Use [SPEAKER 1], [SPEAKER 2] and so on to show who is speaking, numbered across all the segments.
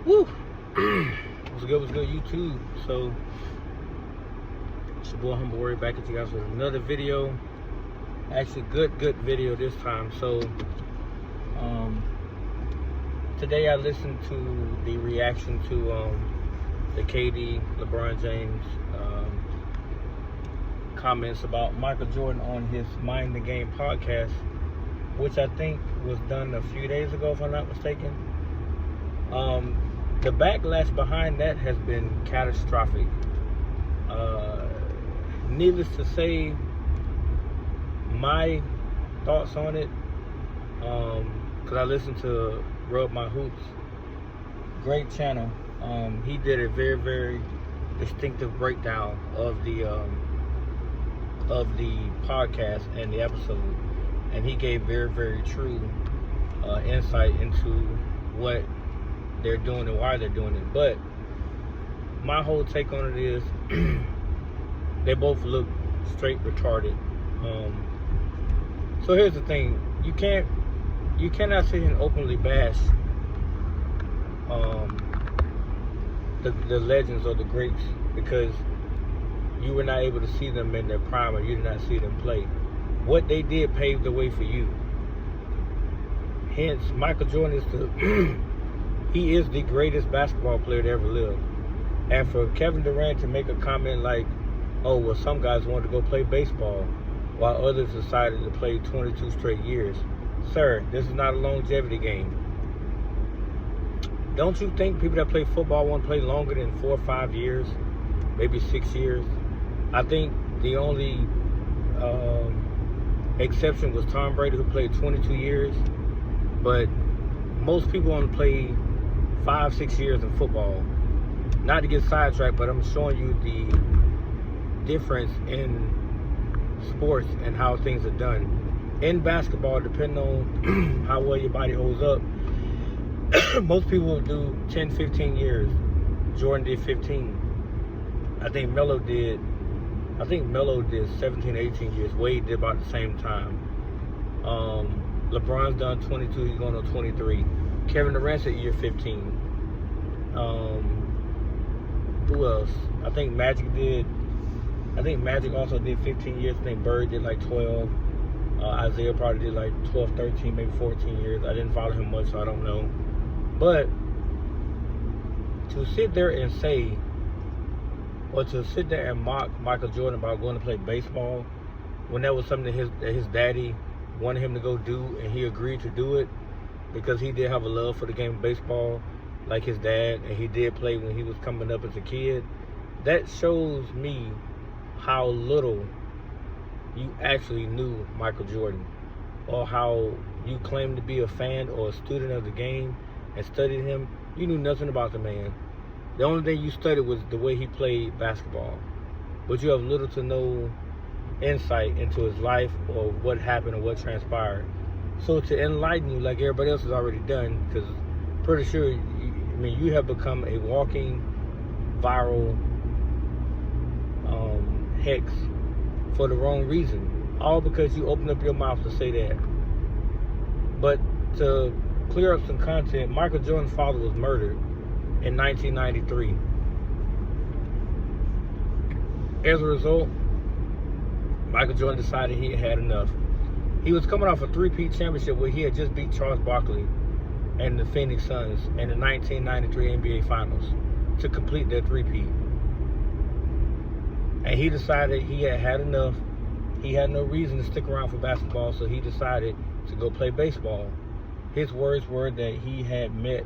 [SPEAKER 1] Woo! What's good, YouTube? So, it's your boy Humble Warrior back at you guys with another video. Actually, good video this time. So, today I listened to the reaction to the KD, LeBron James comments about Michael Jordan on his Mind the Game podcast, which I think was done a few days ago, if I'm not mistaken. The backlash behind that has been catastrophic. Needless to say, my thoughts on it, because I listened to Rub My Hoops, great channel. He did a very distinctive breakdown of the podcast and the episode, and he gave very true insight into what they're doing and why they're doing it. But my whole take on it is they both look straight retarded. So here's the thing: you cannot sit here and openly bash the legends or the greats because you were not able to see them in their prime, or you did not see them play. What they did paved the way for you. Hence, Michael Jordan is he is the greatest basketball player to ever live. And for Kevin Durant to make a comment like, oh, well, some guys wanted to go play baseball while others decided to play 22 straight years. Sir, this is not a longevity game. Don't you think people that play football want to play longer than 4 or 5 years, maybe 6 years? I think the only exception was Tom Brady, who played 22 years. But most people want to play 5-6 years in football. Not to get sidetracked, but I'm showing you the difference in sports and how things are done. In basketball, depending on how well your body holds up, most people will do 10-15 years. Jordan did 15. I think Melo did 17-18 years. Wade did about the same time. LeBron's done 22, he's going on 23. Kevin Durant's at year 15. Who else? I think Magic also did 15 years. I think Bird did like 12. Isaiah probably did like 12, 13, maybe 14 years. I didn't follow him much, so I don't know. But to sit there and say, or to sit there and mock Michael Jordan about going to play baseball, when that was something that his daddy wanted him to go do, and he agreed to do it because he did have a love for the game of baseball like his dad, and he did play when he was coming up as a kid. That shows me how little you actually knew Michael Jordan, or how you claim to be a fan or a student of the game and studied him. You knew nothing about the man. The only thing you studied was the way he played basketball, but you have little to no insight into his life or what happened or what transpired. So to enlighten you like everybody else has already done, because pretty sure you have become a walking viral hex for the wrong reason, all because you opened up your mouth to say that. But to clear up some content, Michael Jordan's father was murdered in 1993. As a result, Michael Jordan decided he had enough. He was coming off a three-peat championship where he had just beat Charles Barkley and the Phoenix Suns in the 1993 NBA Finals to complete that three-peat. And he decided he had had enough. He had no reason to stick around for basketball, so he decided to go play baseball. His words were that he had met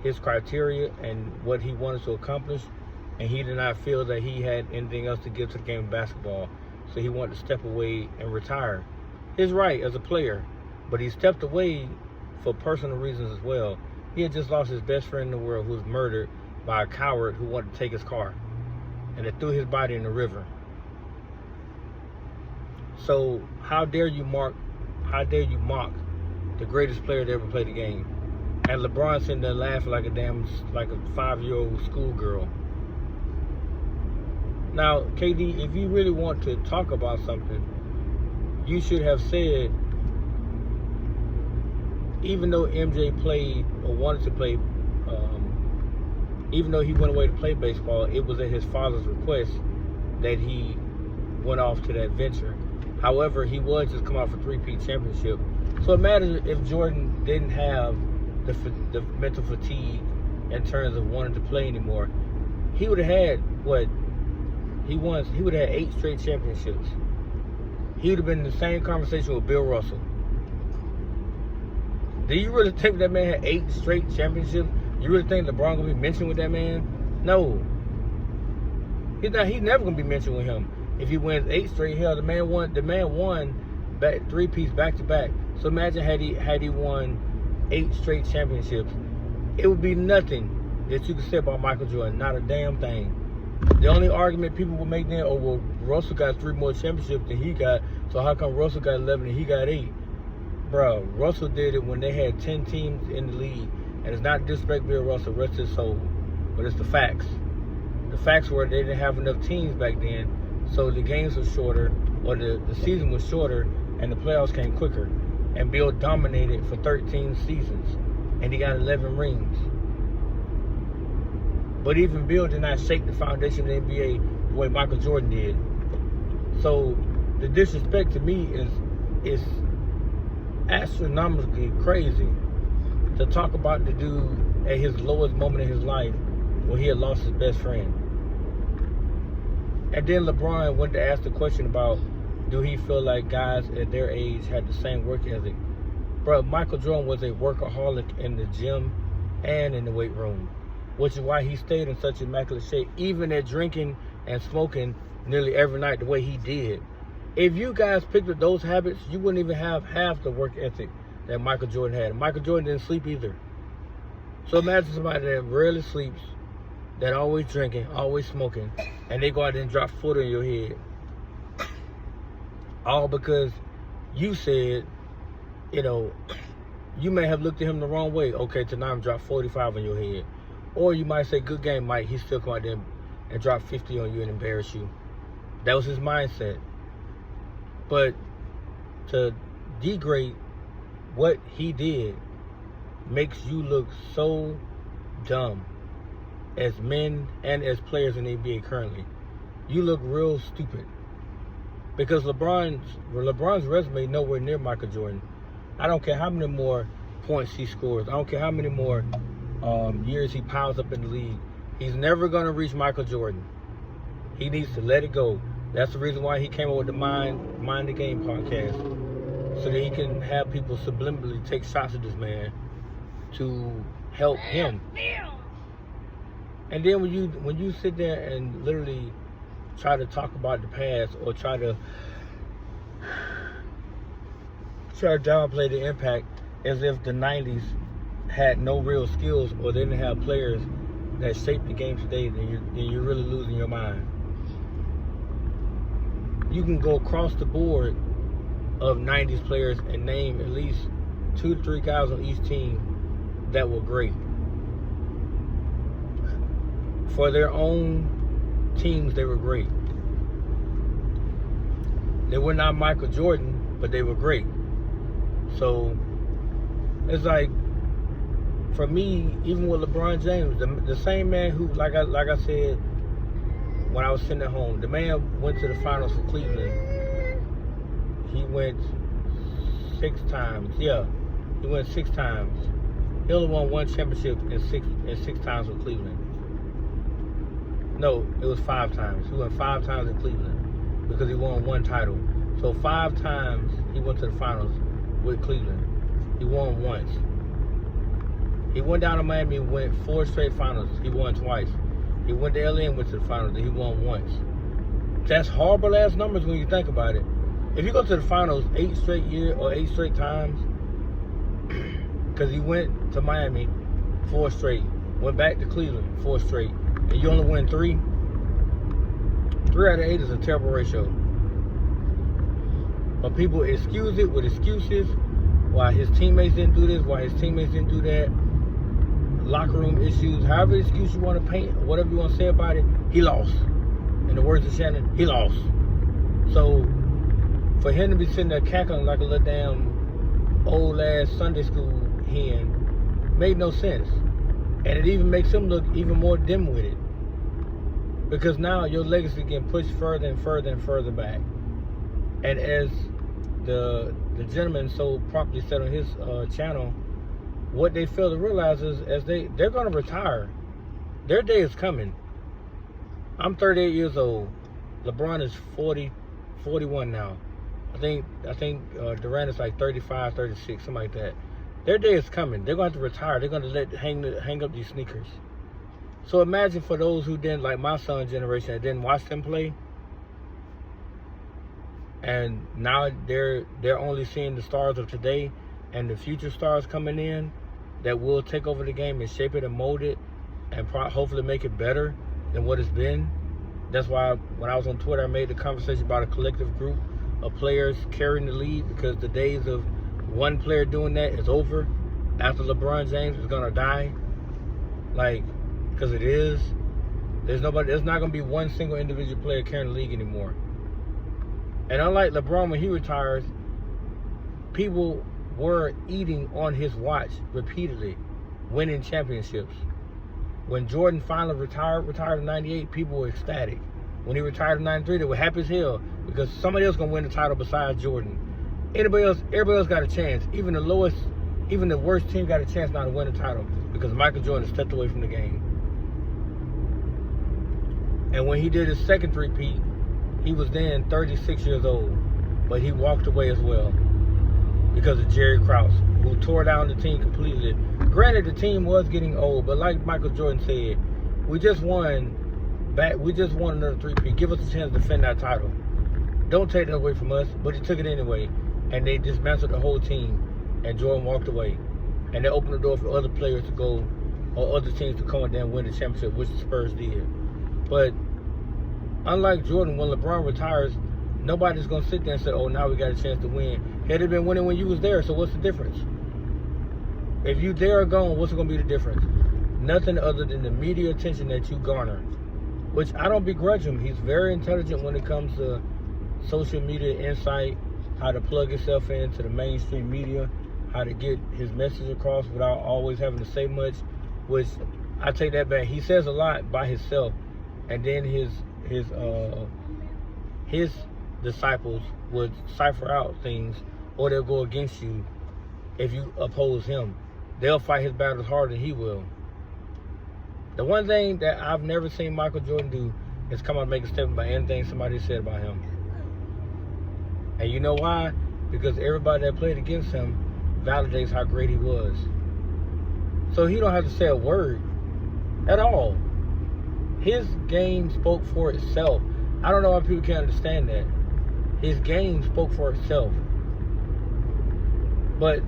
[SPEAKER 1] his criteria and what he wanted to accomplish, and he did not feel that he had anything else to give to the game of basketball, so he wanted to step away and retire. His right as a player, but he stepped away for personal reasons as well. He had just lost his best friend in the world, who was murdered by a coward who wanted to take his car, and they threw his body in the river. So how dare you mock the greatest player to ever play the game? And LeBron sitting there laughing like a 5-year-old schoolgirl. Now, KD, if you really want to talk about something, you should have said, even though MJ played or wanted to play even though he went away to play baseball, it was at his father's request that he went off to that venture. However, he was just come out for 3-peat championship. So imagine if Jordan didn't have the mental fatigue in terms of wanting to play anymore. He would have had what? He would have had 8 straight championships. He would have been in the same conversation with Bill Russell. Do you really think that man had 8 straight championships? You really think LeBron gonna be mentioned with that man? No. He's never gonna be mentioned with him. If he wins 8 straight, hell, the man won back 3-peats back to back. So imagine had he won 8 straight championships, it would be nothing that you could say about Michael Jordan. Not a damn thing. The only argument people would make then, oh well, Russell got 3 more championships than he got, so how come Russell got 11 and he got 8? Bro, Russell did it when they had 10 teams in the league. And it's not disrespect Bill Russell, rest his soul, but it's the facts. The facts were they didn't have enough teams back then, so the games were shorter, or the season was shorter, and the playoffs came quicker. And Bill dominated for 13 seasons, and he got 11 rings. But even Bill did not shake the foundation of the NBA the way Michael Jordan did. So the disrespect to me is astronomically crazy. To talk about the dude at his lowest moment in his life when he had lost his best friend. And then LeBron went to ask the question about, do he feel like guys at their age had the same work ethic? Bro, Michael Jordan was a workaholic in the gym and in the weight room, which is why he stayed in such immaculate shape, even at drinking and smoking nearly every night the way he did. If you guys picked up those habits, you wouldn't even have half the work ethic that Michael Jordan had. Michael Jordan didn't sleep either. So imagine somebody that rarely sleeps, that always drinking, always smoking, and they go out there and drop 40 in your head. All because you said, you may have looked at him the wrong way. Okay, tonight I'm drop 45 on your head. Or you might say, good game, Mike. He still come out there and drop 50 on you and embarrass you. That was his mindset. But to degrade what he did makes you look so dumb as men and as players in the NBA currently. You look real stupid. Because LeBron's resume nowhere near Michael Jordan. I don't care how many more points he scores. I don't care how many more years he piles up in the league. He's never going to reach Michael Jordan. He needs to let it go. That's the reason why he came up with the Mind the Game podcast. So that he can have people subliminally take shots at this man to help him. And then when you sit there and literally try to talk about the past or try to downplay the impact as if the 90s had no real skills or they didn't have players that shaped the game today, then you're really losing your mind. You can go across the board of 90s players and name at least 2 to 3 guys on each team that were great. For their own teams, they were great. They were not Michael Jordan, but they were great. So it's like, for me, even with LeBron James, the same man who, like I said when I was sitting at home, the man went to the finals for Cleveland. He went 6 times. Yeah, he went 6 times. He only won 1 championship in six times with Cleveland. No, it was 5 times. He went 5 times in Cleveland because he won 1 title. So 5 times he went to the finals with Cleveland. He won once. He went down to Miami, went 4 straight finals. He won twice. He went to LA and went to the finals, and he won once. That's horrible ass numbers when you think about it. If you go to the finals 8 straight years or 8 straight times, because he went to Miami 4 straight, went back to Cleveland 4 straight, and you only win 3 out of 8 is a terrible ratio. But people excuse it with excuses. Why his teammates didn't do this, why his teammates didn't do that. Locker room issues, however excuse you want to paint, whatever you want to say about it, he lost. In the words of Shannon, he lost. So for him to be sitting there cackling like a little damn old ass Sunday school hen made no sense. And it even makes him look even more dim-witted. Because now your legacy getting pushed further and further and further back. And as the gentleman so properly said on his channel, what they fail to realize is as they're going to retire. Their day is coming. I'm 38 years old. LeBron is 41 now. I think Durant is like 35, 36, something like that. Their day is coming. They're going to have to retire. They're going to hang up these sneakers. So imagine for those who didn't, like my son's generation, that didn't watch them play, and now they're only seeing the stars of today and the future stars coming in that will take over the game and shape it and mold it and hopefully make it better than what it's been. That's why when I was on Twitter, I made the conversation about a collective group of players carrying the lead, because the days of one player doing that is over. After LeBron James is gonna die, because it is. There's not gonna be one single individual player carrying the league anymore. And unlike LeBron, when he retires, people were eating on his watch repeatedly, winning championships. When Jordan finally retired in 98, people were ecstatic. When he retired in 93, they were happy as hell because somebody else gonna win the title besides Jordan. Everybody else got a chance. Even the worst team got a chance now to win the title because Michael Jordan stepped away from the game. And when he did his second three-peat, he was then 36 years old, but he walked away as well because of Jerry Krause, who tore down the team completely. Granted, the team was getting old, but like Michael Jordan said, we just won another three-peat. Give us a chance to defend that title. Don't take it away from us, but he took it anyway, and they dismantled the whole team, and Jordan walked away. And they opened the door for other players to go, or other teams to come and then win the championship, which the Spurs did. But unlike Jordan, when LeBron retires, nobody's going to sit there and say, oh, now we got a chance to win. Had it been winning when you was there, so what's the difference? If you there or gone, what's going to be the difference? Nothing other than the media attention that you garner, which I don't begrudge him. He's very intelligent when it comes to social media insight, how to plug yourself into the mainstream media, how to get his message across without always having to say much, which I take that back. He says a lot by himself, and then his disciples would cipher out things, or they'll go against you if you oppose him. They'll fight his battles harder than he will. The one thing that I've never seen Michael Jordan do is come out and make a statement about anything somebody said about him. And you know why? Because everybody that played against him validates how great he was. So he don't have to say a word at all. His game spoke for itself. I don't know why people can't understand that. His game spoke for itself. But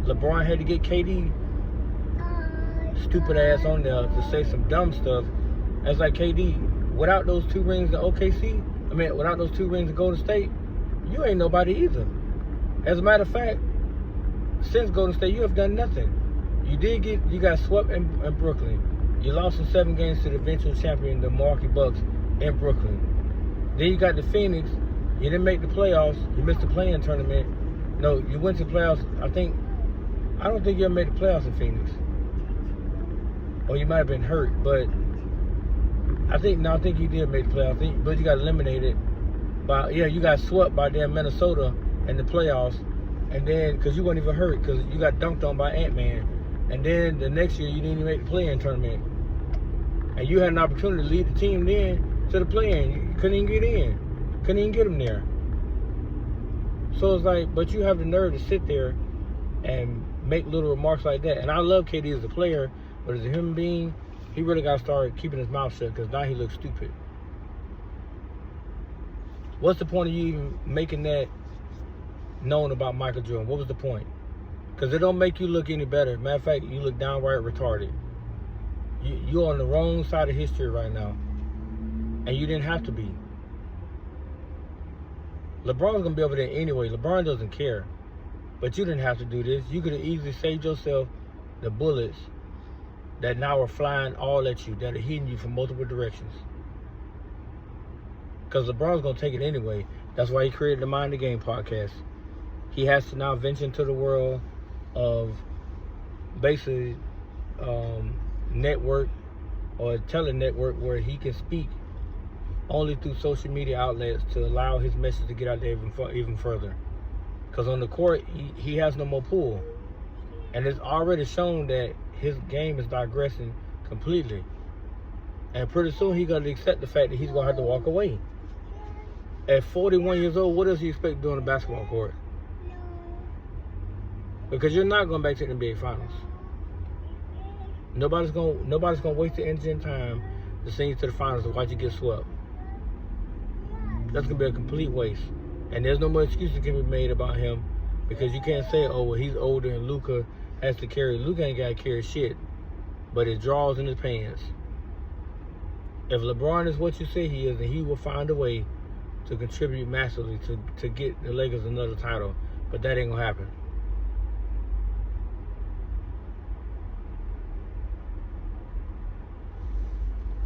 [SPEAKER 1] LeBron had to get KD stupid ass on there to say some dumb stuff. And it's like, KD, without those 2 rings in OKC, without those 2 rings in Golden State, you ain't nobody either. As a matter of fact, since Golden State, you have done nothing. You got swept in Brooklyn. You lost in 7 games to the eventual champion, the Milwaukee Bucks, in Brooklyn. Then you got the Phoenix. You didn't make the playoffs. You missed the play-in tournament. No, you went to the playoffs. I don't think you ever made the playoffs in Phoenix. Or you might have been hurt, but I think you did make the playoffs. But you got eliminated you got swept by damn Minnesota in the playoffs. And then, because you weren't even hurt, because you got dunked on by Ant-Man. And then the next year, you didn't even make the play-in tournament. And you had an opportunity to lead the team then to the play-in. You couldn't even get in. Couldn't even get them there. So it's like, but you have the nerve to sit there and make little remarks like that. And I love KD as a player, but as a human being, he really got to start keeping his mouth shut, because now he looks stupid. What's the point of you even making that known about Michael Jordan? What was the point? Because it don't make you look any better. Matter of fact, you look downright retarded. You're on the wrong side of history right now. And you didn't have to be. LeBron's going to be over there anyway. LeBron doesn't care. But you didn't have to do this. You could have easily saved yourself the bullets that now are flying all at you, that are hitting you from multiple directions. Because LeBron's going to take it anyway. That's why he created the Mind the Game podcast. He has to now venture into the world of basically network or a tele-network where he can speak only through social media outlets to allow his message to get out there even further. Because on the court, he has no more pull. And it's already shown that his game is digressing completely. And pretty soon he's going to accept the fact that he's going to have to walk away. At 41 years old, what does he expect to do on the basketball court? Because you're not going back to the NBA Finals. Nobody's gonna waste the energy and time to send you to the finals to watch you get swept. That's gonna be a complete waste. And there's no more excuses can be made about him, because you can't say, oh well, he's older and Luka has to carry. Luka ain't gotta carry shit, but it draws in his pants. If LeBron is what you say he is, then he will find a way to contribute massively to get the Lakers another title. But that ain't gonna happen.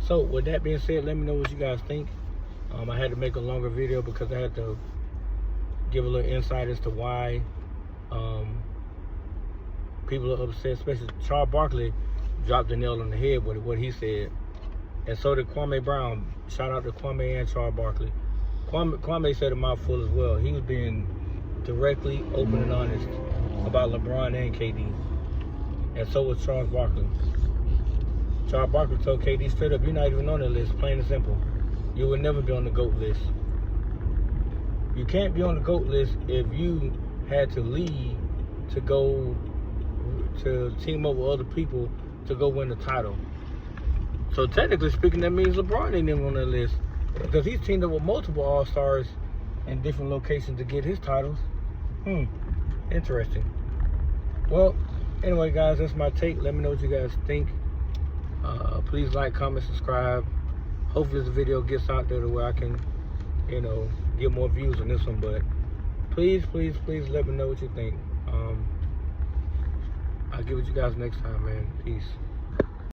[SPEAKER 1] So with that being said, let me know what you guys think. I had to make a longer video because I had to give a little insight as to why people are upset, especially Charles Barkley dropped the nail on the head with what he said. And so did Kwame Brown. Shout out to Kwame and Charles Barkley. Kwame said a mouthful as well. He was being directly open and honest about LeBron and KD. And so was Charles Barkley. Charles Barkley told KD straight up, you're not even on the list, plain and simple. You will never be on the GOAT list. You can't be on the GOAT list if you had to leave to go to team up with other people to go win the title. So technically speaking, that means LeBron ain't even on that list, because he's teamed up with multiple All-Stars in different locations to get his titles. Interesting. Well, anyway, guys, that's my take. Let me know what you guys think. Please like, comment, subscribe. Hopefully this video gets out there to where I can, get more views on this one. But please let me know what you think. I'll get with you guys next time, man. Peace.